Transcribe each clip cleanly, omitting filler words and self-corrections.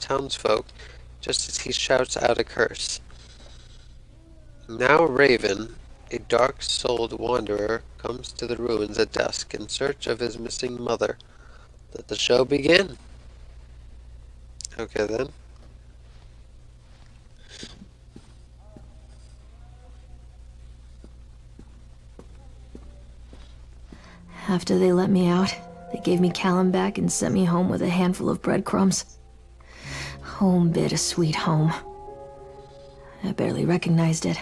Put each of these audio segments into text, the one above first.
townsfolk just as he shouts out a curse. Now Raven, a dark-souled wanderer, comes to the ruins at dusk in search of his missing mother. Let the show begin. Okay then. After they let me out, they gave me Callum back and sent me home with a handful of breadcrumbs. Home, bittersweet home. I barely recognized it.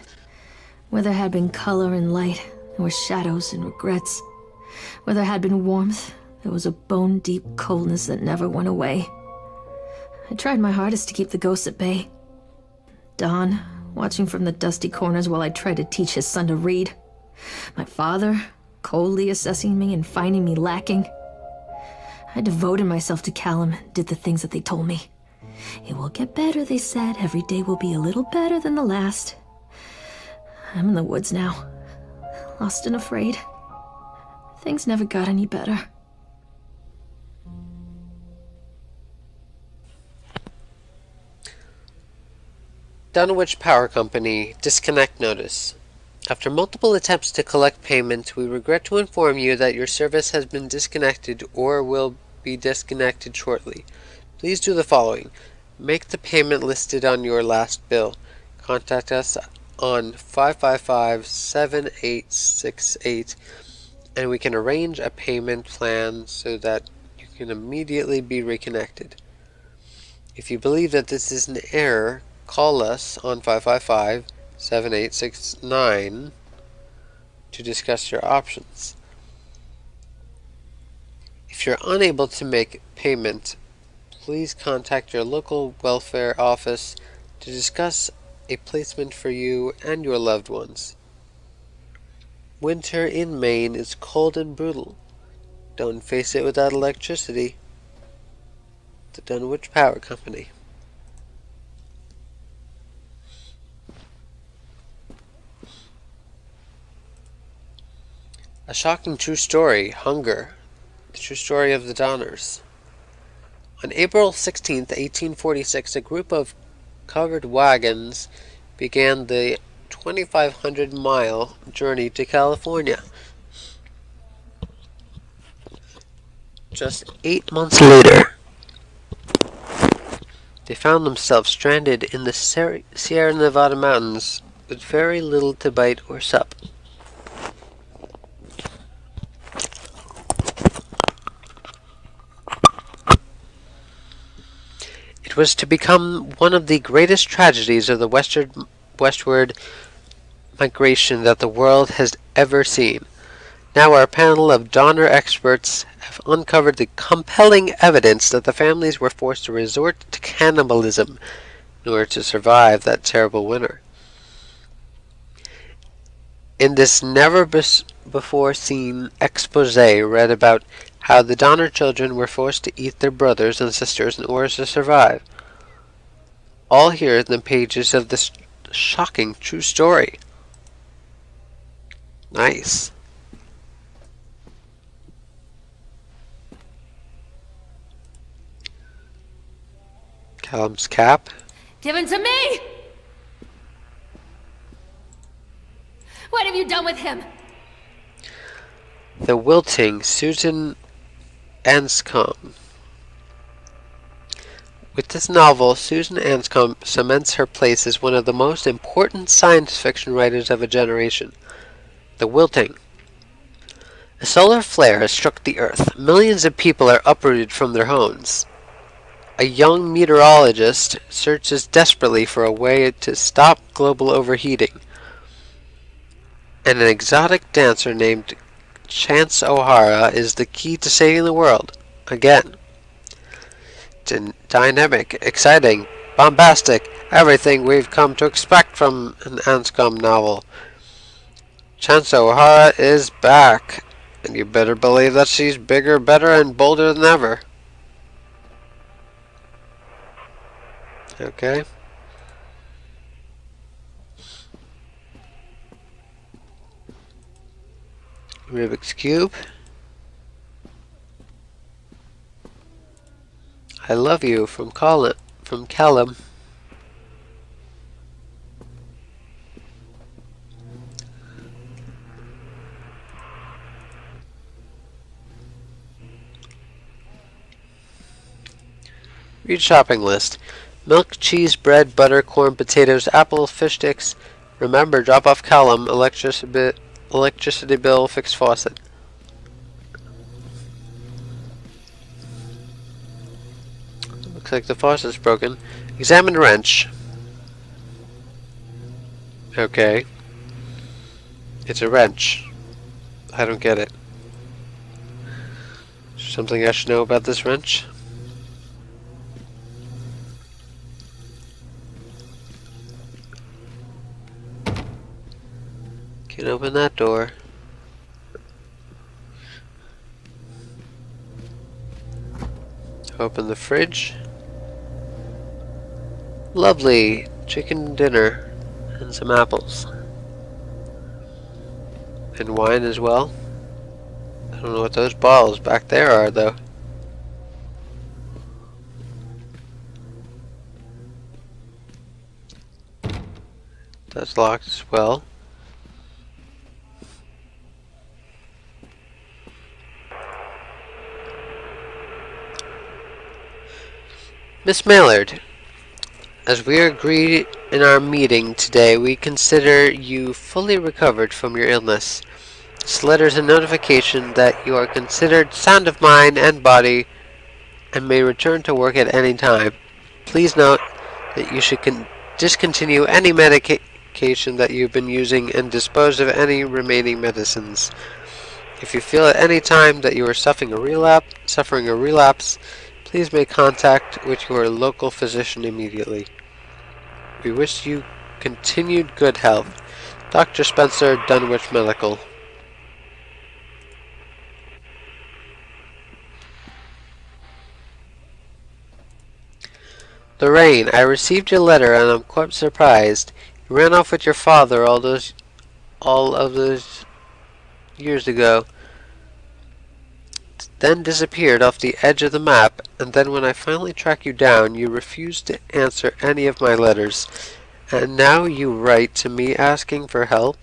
Where there had been color and light, there were shadows and regrets. Where there had been warmth, there was a bone-deep coldness that never went away. I tried my hardest to keep the ghosts at bay. Don, watching from the dusty corners while I tried to teach his son to read. My father, coldly assessing me and finding me lacking. I devoted myself to Callum and did the things that they told me. It will get better, they said. Every day will be a little better than the last. I'm in the woods now, lost and afraid. Things never got any better. Dunwich Power Company disconnect notice. After multiple attempts to collect payment, we regret to inform you that your service has been disconnected or will be disconnected shortly. Please do the following. Make the payment listed on your last bill. Contact us on 555-7868 and we can arrange a payment plan so that you can immediately be reconnected. If you believe that this is an error, call us on 555-7869 to discuss your options. If you're unable to make payment, please contact your local welfare office to discuss a placement for you and your loved ones. Winter in Maine is cold and brutal. Don't face it without electricity. The Dunwich Power Company. A shocking true story, Hunger, the true story of the Donners. On April 16, 1846, a group of covered wagons began the 2,500-mile journey to California. Just 8 months later, they found themselves stranded in the Sierra Nevada mountains with very little to bite or sup. It was to become one of the greatest tragedies of the westward migration that the world has ever seen. Now our panel of Donner experts have uncovered the compelling evidence that the families were forced to resort to cannibalism in order to survive that terrible winter. In this never-before-seen expose read about how the Donner children were forced to eat their brothers and sisters in order to survive. All here in the pages of this shocking true story. Nice. Callum's cap. Give him to me! What have you done with him? The wilting Susan Anscombe. With this novel, Susan Anscombe cements her place as one of the most important science fiction writers of a generation. The wilting. A solar flare has struck the Earth. Millions of people are uprooted from their homes. A young meteorologist searches desperately for a way to stop global overheating. And an exotic dancer named Chance O'Hara is the key to saving the world. Again. Dynamic, exciting, bombastic, everything we've come to expect from an Anscombe novel. Chance O'Hara is back, and you better believe that she's bigger, better, and bolder than ever. Okay. Rubik's Cube. I love you from from Callum. Read shopping list. Milk, cheese, bread, butter, corn, potatoes, apple, fish sticks. Remember, drop off Callum, electricity bill, fixed faucet. Looks like the faucet's broken. Examine wrench. Okay. It's a wrench. I don't get it. Is there something I should know about this wrench? Can't open that door. Open the fridge. Lovely! Chicken dinner and some apples. And wine as well. I don't know what those bottles back there are though. That's locked as well. Miss Maillard, as we agreed in our meeting today, we consider you fully recovered from your illness. This letter is a notification that you are considered sound of mind and body and may return to work at any time. Please note that you should discontinue any medication that you've been using and dispose of any remaining medicines. If you feel at any time that you are suffering a relapse, please make contact with your local physician immediately. We wish you continued good health. Dr. Spencer, Dunwich Medical. Lorraine, I received your letter and I'm quite surprised. You ran off with your father all of those years ago, then disappeared off the edge of the map, and then when I finally track you down, you refused to answer any of my letters, and now you write to me asking for help?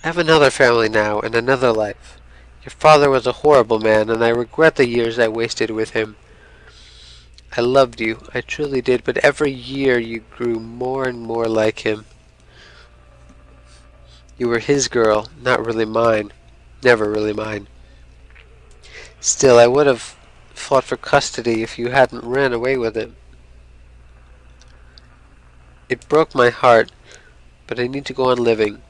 I have another family now, and another life. Your father was a horrible man, and I regret the years I wasted with him. I loved you, I truly did, but every year you grew more and more like him. You were his girl, not really mine. Never really mine. Still, I would have fought for custody if you hadn't ran away with him. It broke my heart, but I need to go on living.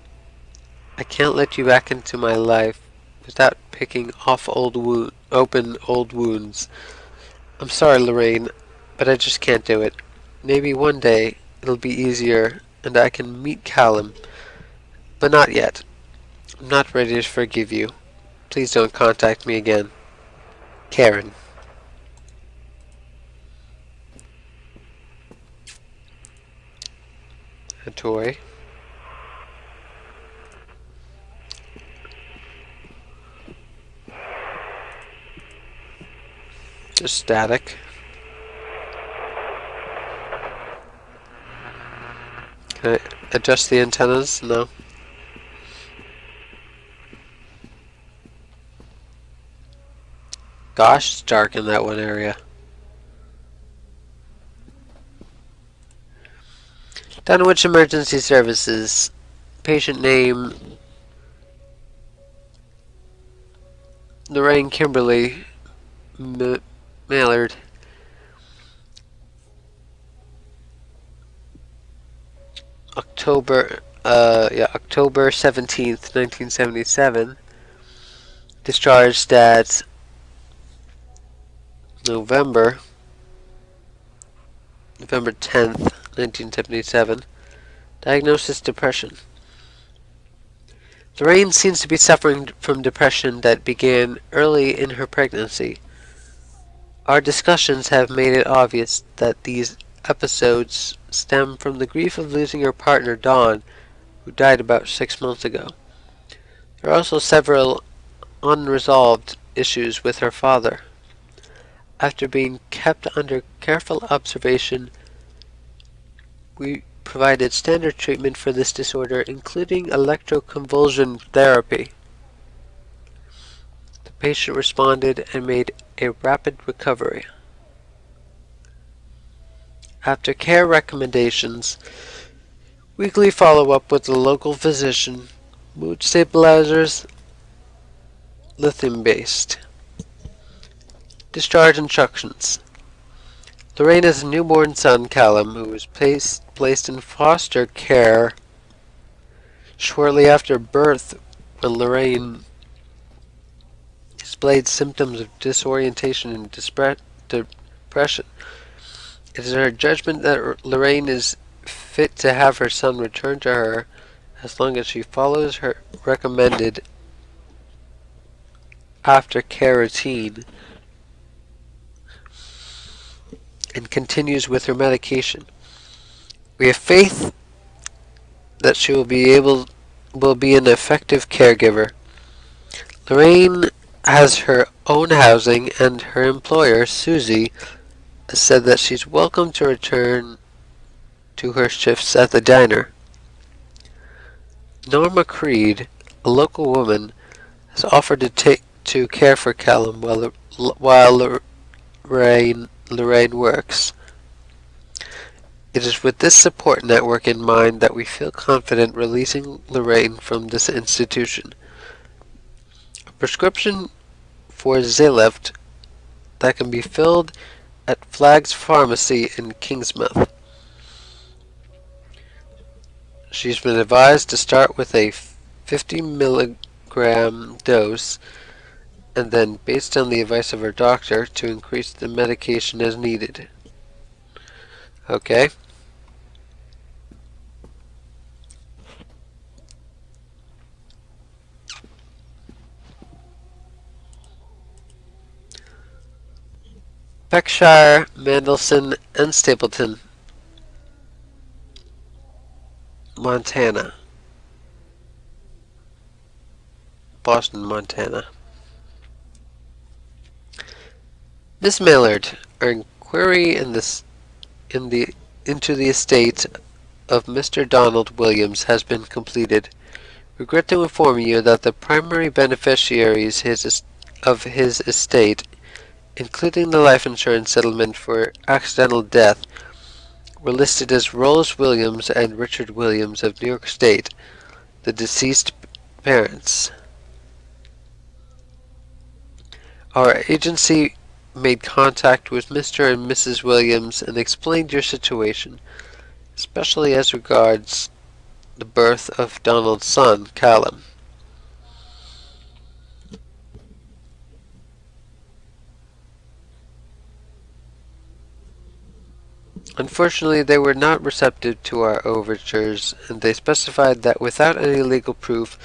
I can't let you back into my life without picking off open old wounds. I'm sorry, Lorraine, but I just can't do it. Maybe one day it'll be easier and I can meet Callum, but not yet. I'm not ready to forgive you. Please don't contact me again. Karen. A toy. Just static. Can I adjust the antennas? No. Gosh, it's dark in that one area. Dunwich Emergency Services. Patient name Lorraine Kimberly Maillard. October 17th, 1977. Discharged at November 10th, 1977. Diagnosis: depression. Lorraine seems to be suffering from depression that began early in her pregnancy. Our discussions have made it obvious that these episodes stem from the grief of losing her partner, Dawn, who died about 6 months ago. There are also several unresolved issues with her father. After being kept under careful observation, we provided standard treatment for this disorder, including electroconvulsion therapy. The patient responded and made a rapid recovery. After care recommendations, weekly follow-up with the local physician, mood stabilizers, lithium-based. Discharge instructions. Lorraine has a newborn son, Callum, who was placed in foster care shortly after birth when Lorraine displayed symptoms of disorientation and depression. It is her judgment that Lorraine is fit to have her son returned to her as long as she follows her recommended aftercare routine and continues with her medication. We have faith that she will be an effective caregiver. Lorraine has her own housing, and her employer, Susie, has said that she's welcome to return to her shifts at the diner. Norma Creed, a local woman, has offered to care for Callum while Lorraine works. It is with this support network in mind that we feel confident releasing Lorraine from this institution. A prescription for Zalept that can be filled at Flagg's Pharmacy in Kingsmouth. She's been advised to start with a 50 milligram dose and then, based on the advice of her doctor, to increase the medication as needed. Okay. Peckshire, Mandelson, and Stapleton, Montana. Boston, Montana. Miss Maillard, our inquiry into the estate of Mr. Donald Williams has been completed. Regret to inform you that the primary beneficiaries of his estate, including the life insurance settlement for accidental death, were listed as Rose Williams and Richard Williams of New York State, the deceased parents. Our agency made contact with Mr. and Mrs. Williams and explained your situation, especially as regards the birth of Donald's son, Callum. Unfortunately, they were not receptive to our overtures, and they specified that without any legal proof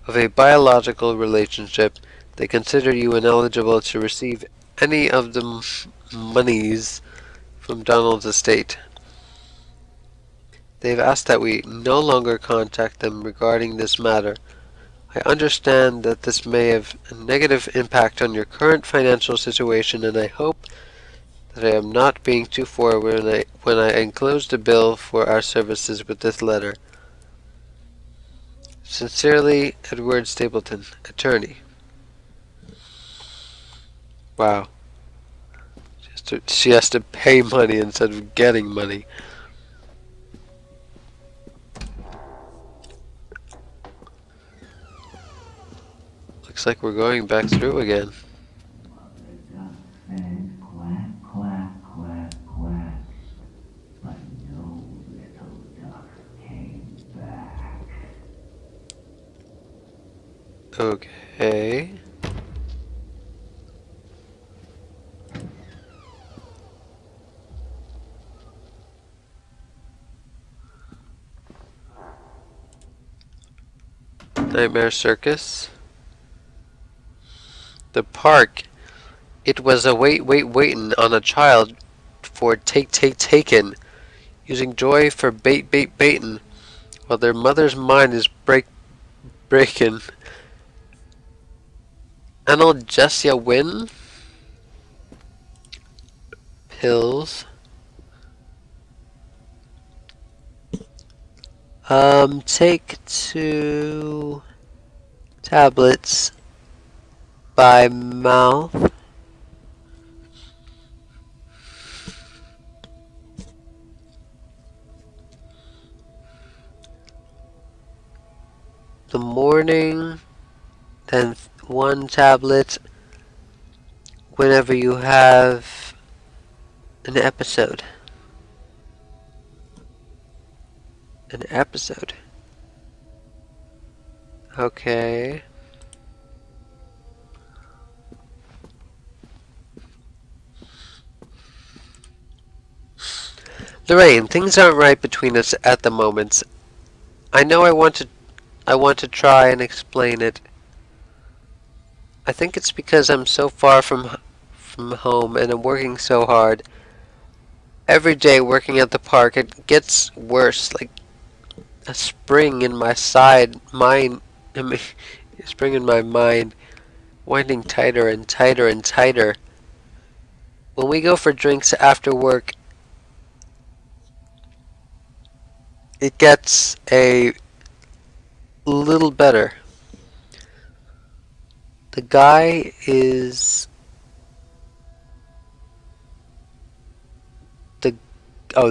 of a biological relationship, they consider you ineligible to receive any of the monies from Donald's estate. They've asked that we no longer contact them regarding this matter. I understand that this may have a negative impact on your current financial situation, and I hope that I am not being too forward when I enclose the bill for our services with this letter. Sincerely, Edward Stapleton, Attorney. Wow. She has to pay money instead of getting money. Looks like we're going back through again. Okay. Nightmare Circus. The park. It was a waitin' on a child for taken. Using joy for baitin', while their mother's mind is breaking. Analgesia win? pills. Take 2 tablets by mouth. The morning, then 1 tablet whenever you have an episode. An episode. Okay. Lorraine, things aren't right between us at the moment. I know I want to try and explain it. I think it's because I'm so far from home and I'm working so hard. Every day working at the park, it gets worse, like a spring in my spring in my mind, winding tighter and tighter and tighter. When we go for drinks after work, it gets a little better. The guy is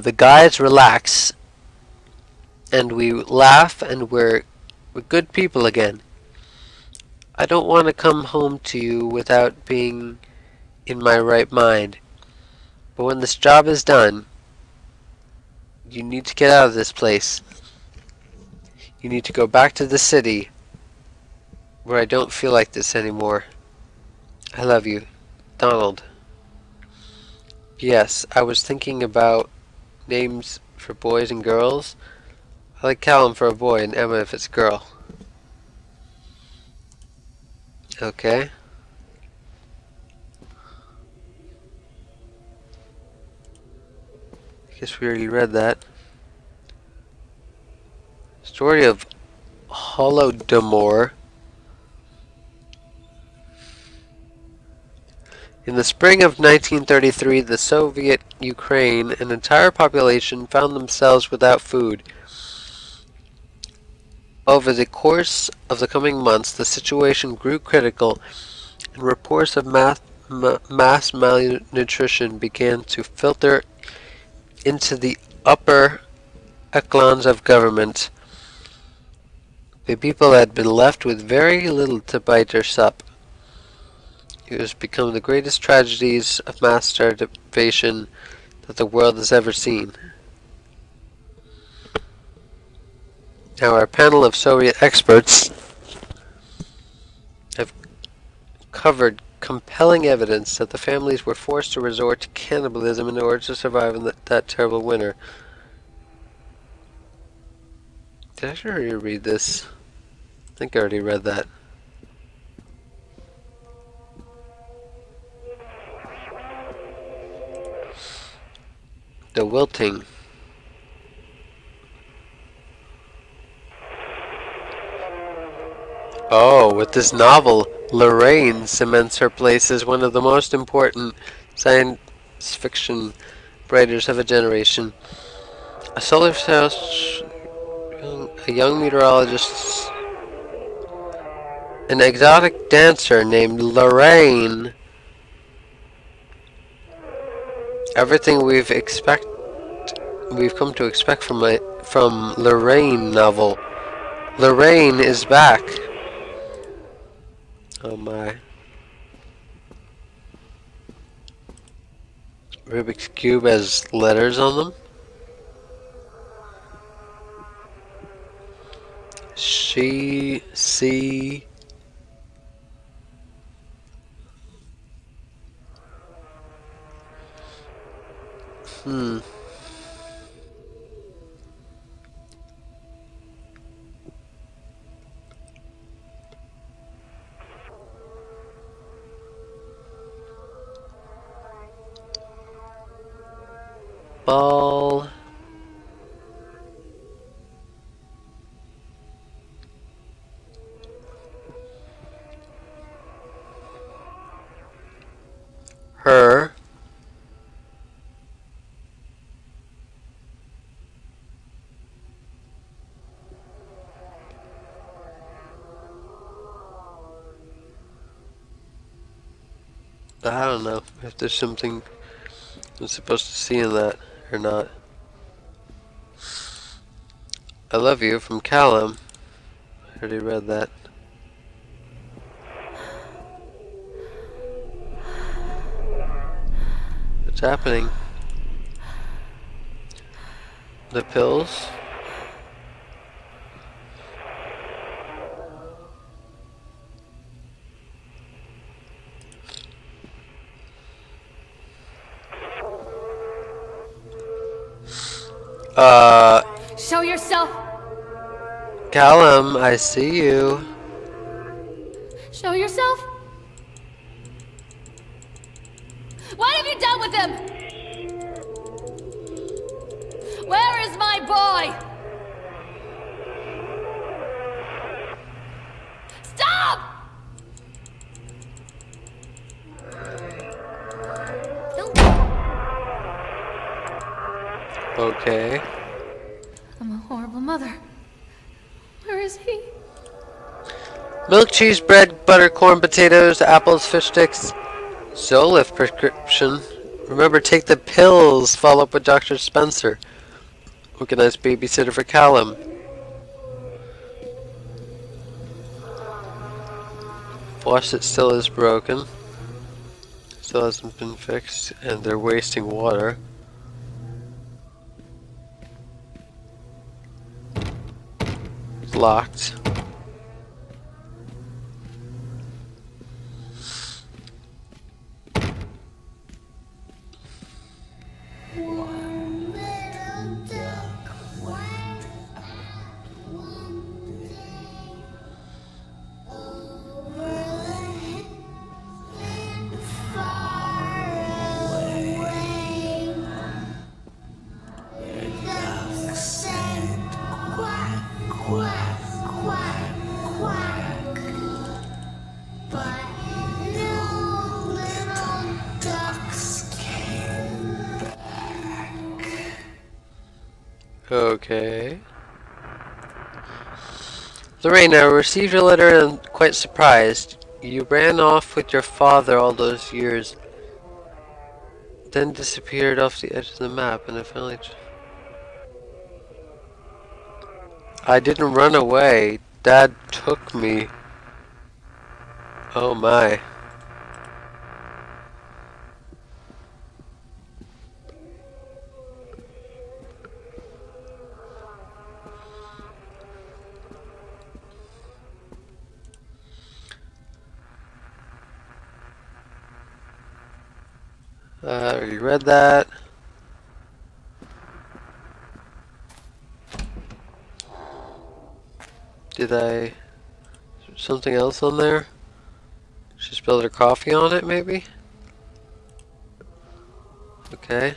the guys relax and we laugh and we're good people again. I don't want to come home to you without being in my right mind. But when this job is done, you need to get out of this place. You need to go back to the city where I don't feel like this anymore. I love you. Donald. Yes, I was thinking about names for boys and girls. I like Callum for a boy and Emma if it's a girl. Okay. I guess we already read that. Story of Holodomor. In the spring of 1933, the Soviet Ukraine, an entire population found themselves without food. Over the course of the coming months, the situation grew critical, and reports of mass malnutrition began to filter into the upper echelons of government. The people had been left with very little to bite or sup. It has become the greatest tragedies of mass starvation that the world has ever seen. Now our panel of Soviet experts have covered compelling evidence that the families were forced to resort to cannibalism in order to survive in that terrible winter. Did I already read this? I think I already read that. The wilting. Oh, with this novel, Lorraine cements her place as one of the most important science fiction writers of a generation. A solar house, a young meteorologist, an exotic dancer named Lorraine. Everything we've come to expect from Lorraine novel. Lorraine is back. Oh my. Rubik's Cube has letters on them. She, see. Ball. Her. I don't know if there's something I'm supposed to see in that or not. I love you from Callum. I already read that. What's happening? The pills? Show yourself! Callum, I see you. Show yourself? What have you done with him? Where is my boy? Stop! Okay. I'm a horrible mother. Where is he? Milk, cheese, bread, butter, corn, potatoes, apples, fish sticks. Zolif prescription. Remember, take the pills. Follow up with Dr. Spencer. Organized babysitter for Callum. Faucet still is broken. Still hasn't been fixed. And they're wasting water. It's locked. Okay. Lorraine, I received your letter and I'm quite surprised. You ran off with your father all those years, then disappeared off the edge of the map, and I finally... I didn't run away. Dad took me. Oh my. You read that? Did I... something else on there? She spilled her coffee on it, maybe? Okay.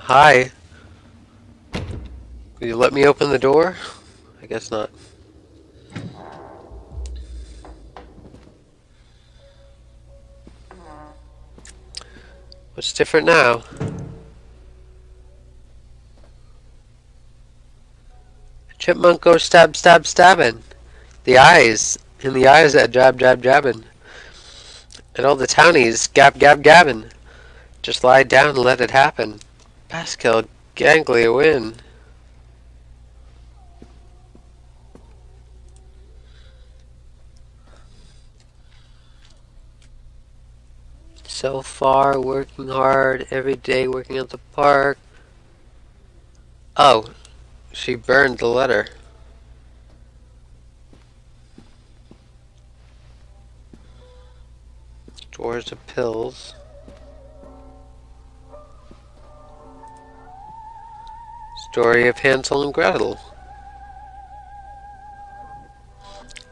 Hi. Will you let me open the door? I guess not. What's different now? Chipmunk goes stab, stab, stabbing. The eyes. In the eyes that jab, jab, jabbing. And all the townies gab, gab, gabbing. Just lie down and let it happen. Pascal Ganglia win. So far, working hard, every day working at the park. Oh, she burned the letter. Drawers of pills. Story of Hansel and Gretel.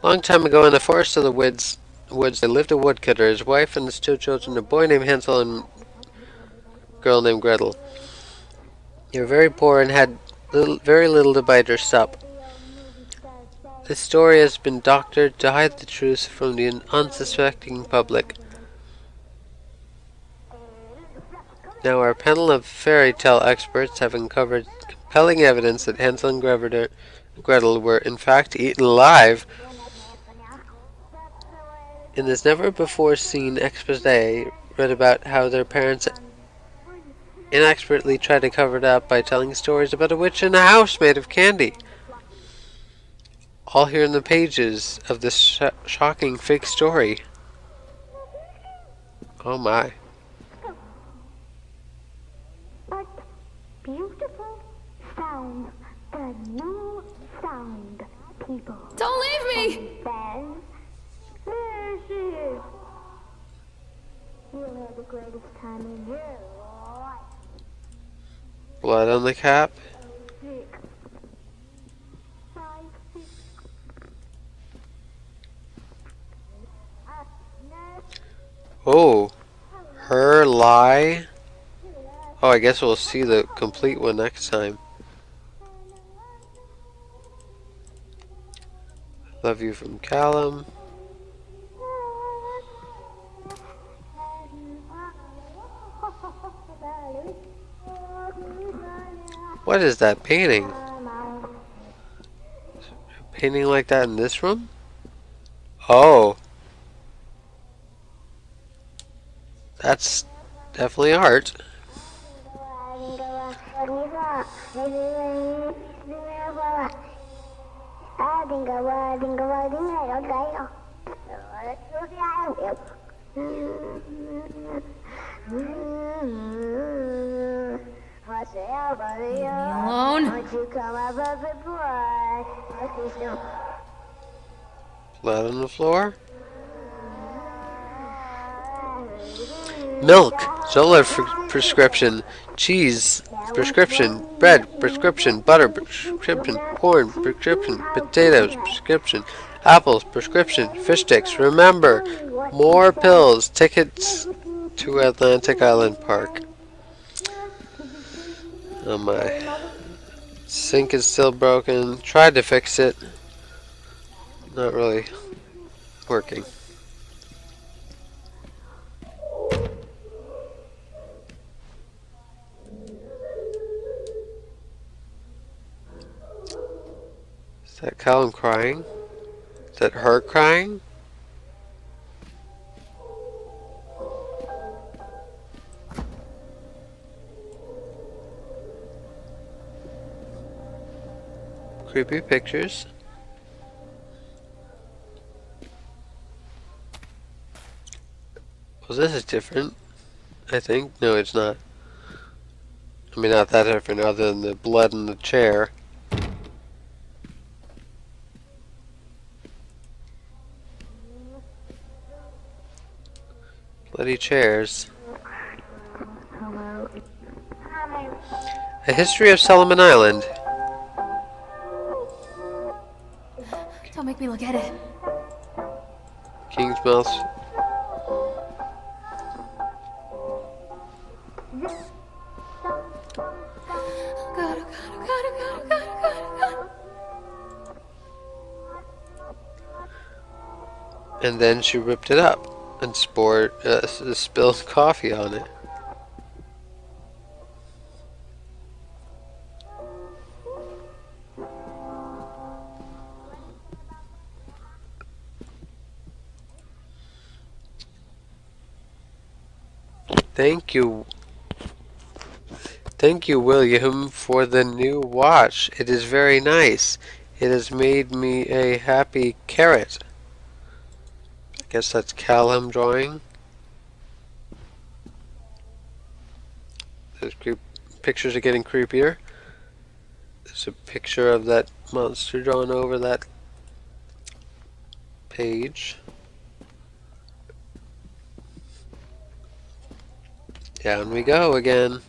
Long time ago in the forest of the woods there lived a woodcutter, his wife and his two children, a boy named Hansel and a girl named Gretel. They were very poor and had very little to buy their sup. This story has been doctored to hide the truth from the unsuspecting public. Now our panel of fairy tale experts have uncovered compelling evidence that Hansel and Gretel were in fact eaten alive. In this never-before-seen expose, read about how their parents inexpertly tried to cover it up by telling stories about a witch in a house made of candy. All here in the pages of this shocking fake story. Oh my. But beautiful sound, the new sound, people. Don't leave me! Then, there she is. You'll have the greatest time in your life. Blood on the cap. 6, 5, 6. Oh. Her lie. Oh, I guess we'll see the complete one next time. Love you from Callum. What is that painting? Painting like that in this room? Oh. That's definitely art. Leave me alone. Blood on the floor. Milk, Zola prescription, cheese prescription, bread prescription, butter prescription, corn prescription, potatoes prescription, apples prescription, fish sticks. Remember, more pills. Tickets to Atlantic Island Park. Oh my. Sink is still broken. Tried to fix it. Not really working. Is that Callum crying? Is that her crying? Creepy pictures. Well, this is different, I think. No, it's not. I mean, not that different, other than the blood in the chair. Bloody chairs. A History of Solomon Island. Don't make me look at it. King's Mouth. God, oh God, oh God, oh God, oh God, oh God, oh God. And then she ripped it up and spilled coffee on it. Thank you, William, for the new watch. It is very nice. It has made me a happy carrot. I guess that's Callum drawing. Those pictures are getting creepier. There's a picture of that monster drawn over that page. Down we go again.